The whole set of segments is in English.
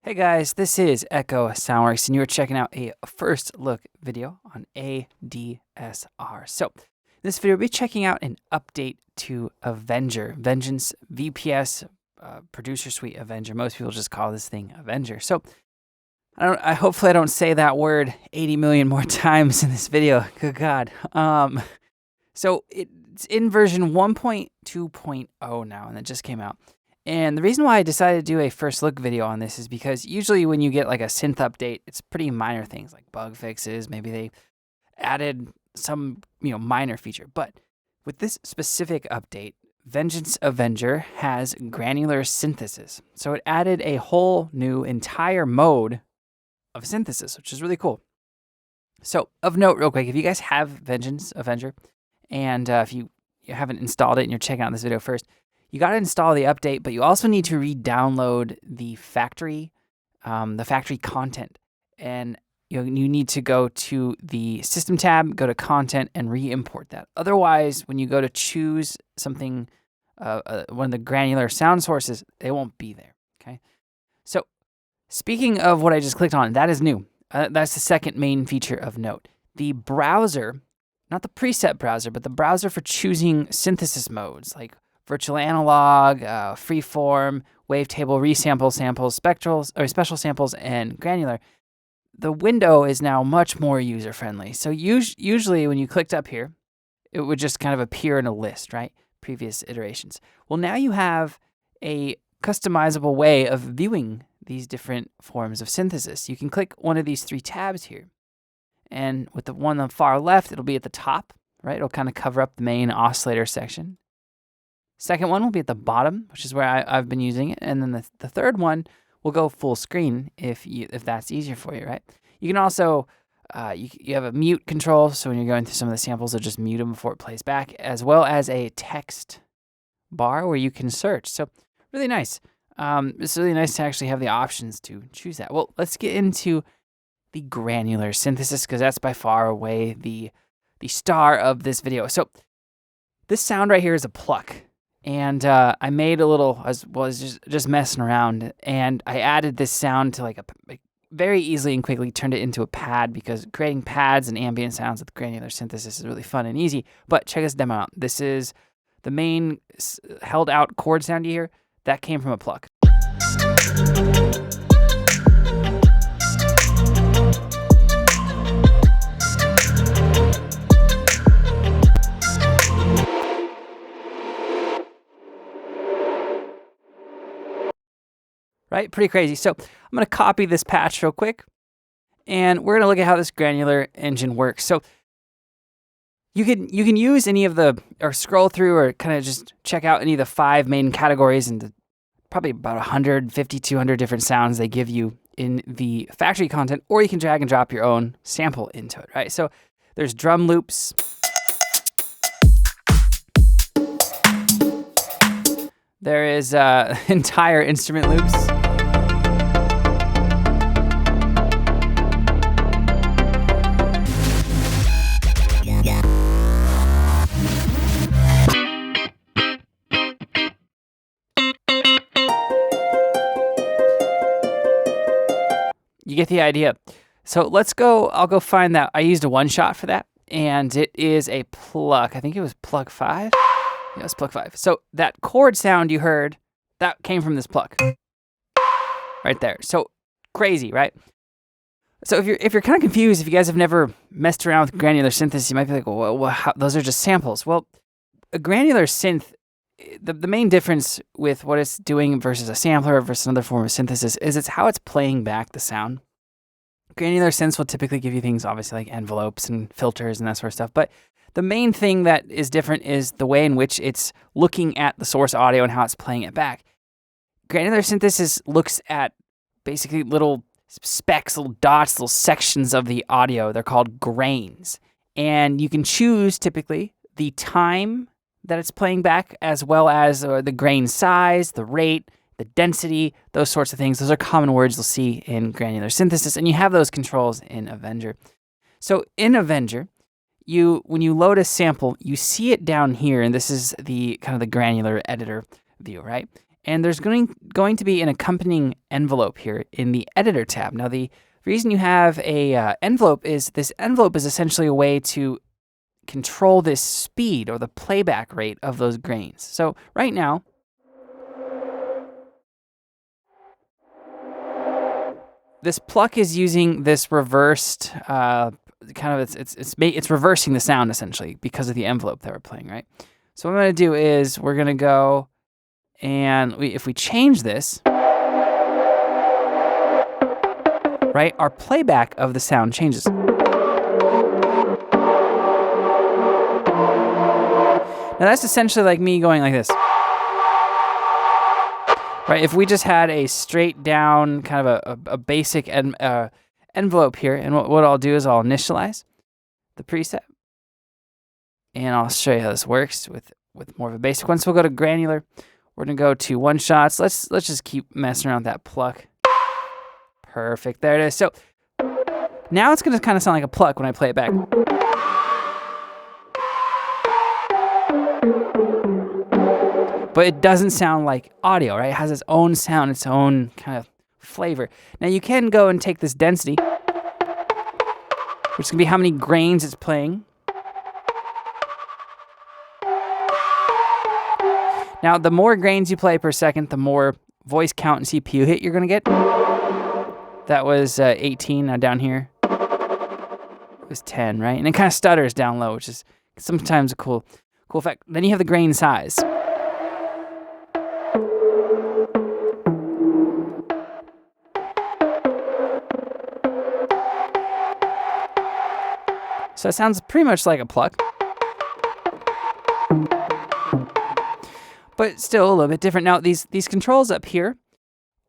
Hey guys, this is Echo Soundworks, and you are checking out a first look video on ADSR. So, in this video, we'll be checking out an update to Avenger, Vengeance VPS Producer Suite Avenger. Most people just call this thing Avenger. So, hopefully I don't say that word 80 million more times in this video. Good God. So it's in version 1.2.0 now, and it just came out. And the reason why I decided to do a first look video on this is because usually when you get like a synth update, it's pretty minor things like bug fixes. Maybe they added some, minor feature. But with this specific update, Vengeance Avenger has Granular Synthesis. So it added a whole new entire mode of synthesis, which is really cool. So of note, real quick, if you guys have Vengeance Avenger, and if you haven't installed it and you're checking out this video first, you got to install the update, but you also need to re-download the factory content. And you need to go to the System tab, go to Content, and re-import that. Otherwise, when you go to choose something, one of the granular sound sources, they won't be there, okay? So speaking of what I just clicked on, that is new. That's the second main feature of note. The browser, not the preset browser, but the browser for choosing synthesis modes, like virtual analog, freeform, wavetable, resample samples, special samples, and granular. The window is now much more user-friendly. So usually when you clicked up here, it would just kind of appear in a list, right? Previous iterations. Well, now you have a customizable way of viewing these different forms of synthesis. You can click one of these three tabs here. And with the one on the far left, it'll be at the top, right? It'll kind of cover up the main oscillator section. Second one will be at the bottom, which is where I've been using it. And then the third one will go full screen if that's easier for you, right? You can also, you have a mute control. So when you're going through some of the samples, it'll just mute them before it plays back, as well as a text bar where you can search. So really nice. It's really nice to actually have the options to choose that. Well, let's get into the granular synthesis, because that's by far away the star of this video. So this sound right here is a pluck. And I made a little, I was just messing around, and I added this sound to like very easily and quickly turned it into a pad, because creating pads and ambient sounds with granular synthesis is really fun and easy. But check this demo out. This is the main held out chord sound you hear. That came from a pluck. Right? Pretty crazy. So I'm going to copy this patch real quick, and we're going to look at how this granular engine works. So you can use any of the, or scroll through, or kind of just check out any of the 5 main categories, and probably about 150, 200 different sounds they give you in the factory content, or you can drag and drop your own sample into it, right? So there's drum loops. There is entire instrument loops. You get the idea. So I'll go find that. I used a one-shot for that, and it is a pluck. I think it was pluck 5. Yeah, it's pluck 5. So that chord sound you heard, that came from this pluck. Right there. So crazy, right? So if you're kind of confused, if you guys have never messed around with granular synthesis, you might be like, well, those are just samples. Well, a granular synth, the main difference with what it's doing versus a sampler versus another form of synthesis is it's how it's playing back the sound. Granular synths will typically give you things obviously like envelopes and filters and that sort of stuff, but the main thing that is different is the way in which it's looking at the source audio and how it's playing it back. Granular synthesis looks at basically little specks, little dots, little sections of the audio. They're called grains. And you can choose typically the time that it's playing back, as well as the grain size, the rate, the density, those sorts of things. Those are common words you'll see in granular synthesis, and you have those controls in Avenger. So in Avenger, when you load a sample, you see it down here, and this is the kind of the Granular Editor view, right? And there's going to be an accompanying envelope here in the Editor tab. Now, the reason you have a envelope is this envelope is essentially a way to control this speed or the playback rate of those grains. So right now, this pluck is using this reversed it's reversing the sound essentially because of the envelope that we're playing, right? So what I'm going to do is we're going to go and if we change this, right, our playback of the sound changes. Now that's essentially like me going like this. Right, if we just had a straight down kind of a basic envelope here, and what I'll do is I'll initialize the preset, and I'll show you how this works with more of a basic one. So we'll go to Granular. We're gonna go to one shots. Let's just keep messing around with that pluck. Perfect, there it is. So now it's gonna kind of sound like a pluck when I play it back. But it doesn't sound like audio, right? It has its own sound, its own kind of flavor. Now you can go and take this density, which is gonna be how many grains it's playing. Now, the more grains you play per second, the more voice count and CPU hit you're gonna get. That was 18, now down here it was 10, right? And it kind of stutters down low, which is sometimes a cool effect. Then you have the grain size. So it sounds pretty much like a pluck, but still a little bit different. Now, these controls up here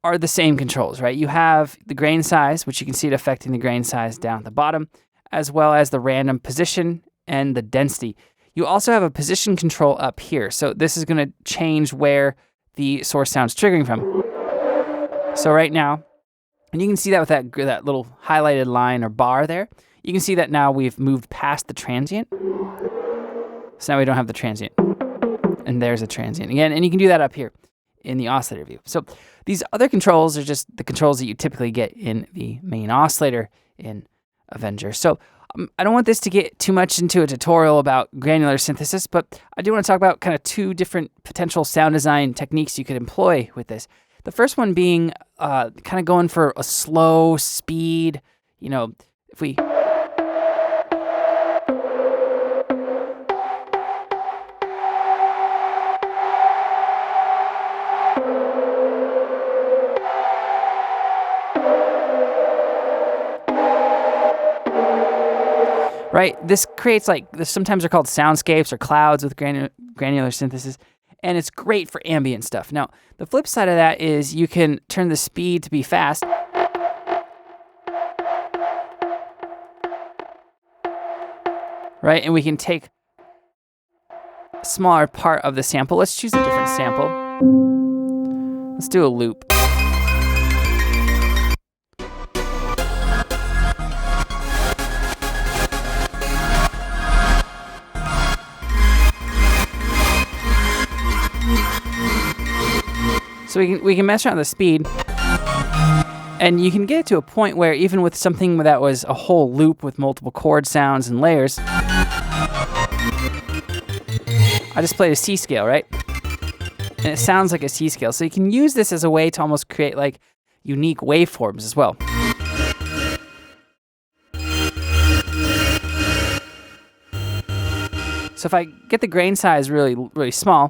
are the same controls, right? You have the grain size, which you can see it affecting the grain size down at the bottom, as well as the random position and the density. You also have a position control up here. So this is going to change where the source sound's triggering from. So right now, and you can see that with that little highlighted line or bar there, you can see that now we've moved past the transient. So now we don't have the transient. And there's a transient again. And you can do that up here in the oscillator view. So these other controls are just the controls that you typically get in the main oscillator in Avenger. So I don't want this to get too much into a tutorial about granular synthesis, but I do want to talk about kind of two different potential sound design techniques you could employ with this. The first one being kind of going for a slow speed, you know, if we... Right, this creates sometimes they're called soundscapes or clouds with granular synthesis, and it's great for ambient stuff. Now, the flip side of that is you can turn the speed to be fast. Right, and we can take a smaller part of the sample. Let's choose a different sample. Let's do a loop. So we can mess around with the speed, and you can get it to a point where even with something that was a whole loop with multiple chord sounds and layers, I just played a C scale, right? And it sounds like a C scale. So you can use this as a way to almost create like unique waveforms as well. So if I get the grain size really, really small,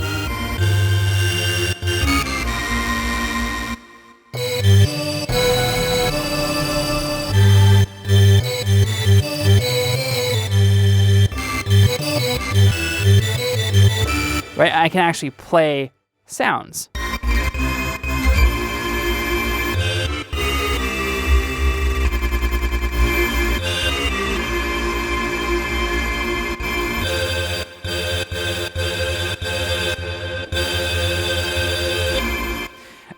right, I can actually play sounds.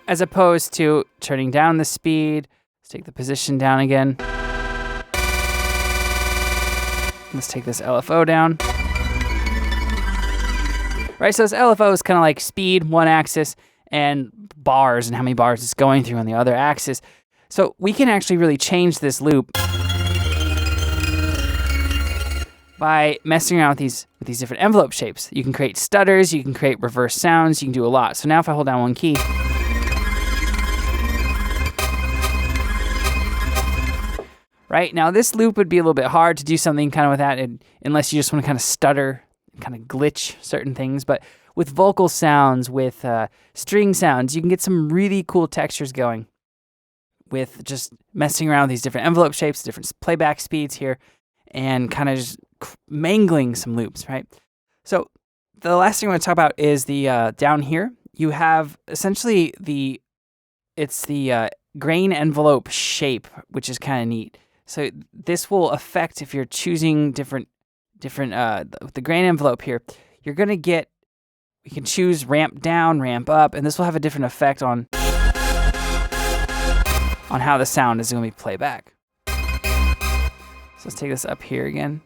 As opposed to turning down the speed. Let's take the position down again. Let's take this LFO down. Right, so this LFO is kind of like speed, one axis, and bars and how many bars it's going through on the other axis. So we can actually really change this loop by messing around with these different envelope shapes. You can create stutters, you can create reverse sounds, you can do a lot. So now if I hold down one key, right, now this loop would be a little bit hard to do something kind of with that unless you just want to kind of stutter, kind of glitch certain things. But with vocal sounds, with string sounds, you can get some really cool textures going with just messing around with these different envelope shapes, different playback speeds here, and kind of just mangling some loops, right? So the last thing I want to talk about is the down here. You have essentially the grain envelope shape, which is kind of neat. So this will affect if you're choosing different the grain envelope here. You're gonna get, you can choose ramp down, ramp up, and this will have a different effect on how the sound is gonna be played back. So let's take this up here again.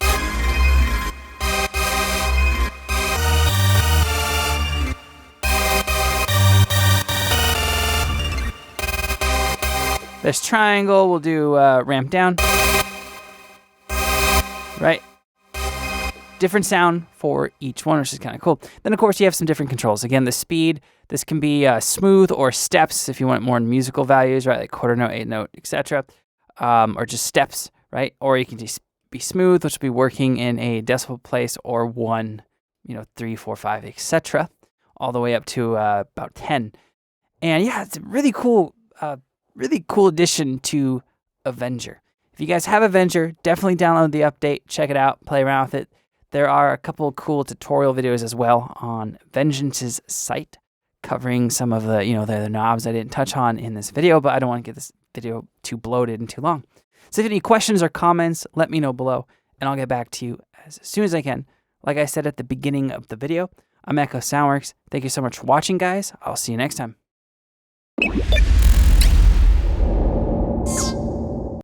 There's triangle, we'll do ramp down. Right? Different sound for each one, which is kind of cool. Then of course you have some different controls. Again, the speed, this can be smooth or steps if you want more musical values, right? Like quarter note, eighth note, etc. Or just steps, right? Or you can just be smooth, which will be working in a decimal place, or 1, 3, 4, 5, etc. All the way up to about 10. And yeah, it's a really cool addition to Avenger. If you guys have Avenger, definitely download the update, check it out, play around with it. There are a couple of cool tutorial videos as well on Vengeance's site covering some of the, the knobs I didn't touch on in this video, but I don't want to get this video too bloated and too long. So if you have any questions or comments, let me know below, and I'll get back to you as soon as I can. Like I said at the beginning of the video, I'm Echo Soundworks. Thank you so much for watching, guys. I'll see you next time.